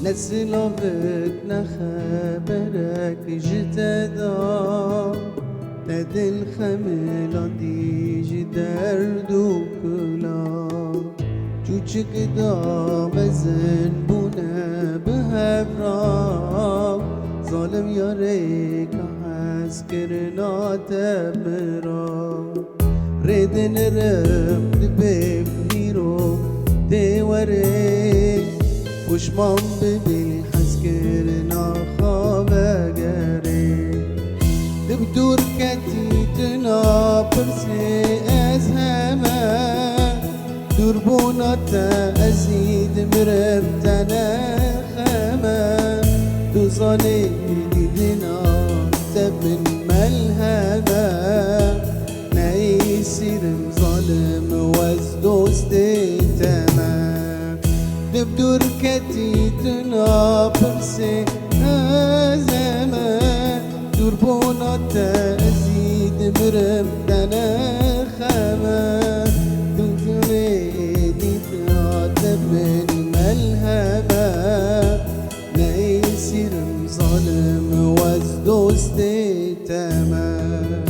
نسلافك نخبرك جتدا تدل خملا دیج درد و کلا چوچک دا مزن بونه به هفرا ظالم یاره که هست کرنا تبرا ریدن رفت بفنیرو دیوره پشمان ببین حس کرنا خوابگره دبدور کتی تنا پرسی از همه دور بوناتا ازید مرفتن خمه دو ظالی دیدنا تبن ملهمه نیسیرم ظالم وز دوستی تمام دبدور کتی تنا پرسی از همه دور بوناتا ازید مرفتن خمه من ملهمه نیسیرم ظالم و از دوستی تمام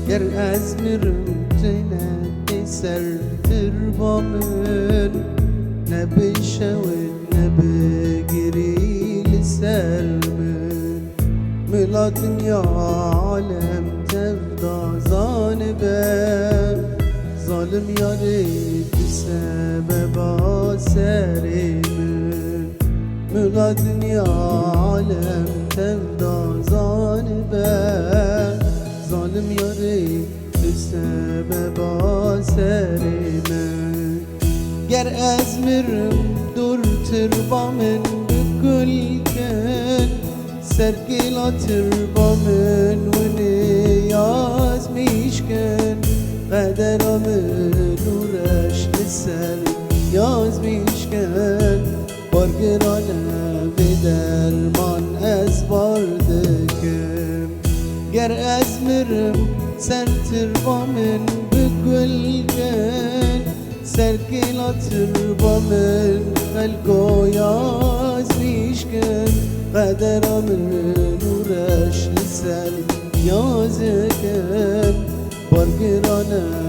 گر از میرم جنت سرتر با من نبشود نبگیری لسر من ملا دنیا عالم تفدا زانبه ظالم یاری بسبب سر من ملا دنیا عالم تفدا زانبه ظالم یاری به سبب سر من گر از مرم دورتر با من بگل کن سرگلاتر با من و نیاز میشکن قدرم نورش لسر یاز میشکن بارگرانه به درمان از باردکم گر از مرم سرتر با من بگل کن سرگلاتر با من خلقو یاز میشکن قدرم نورش لسر یاز کن بارگرانه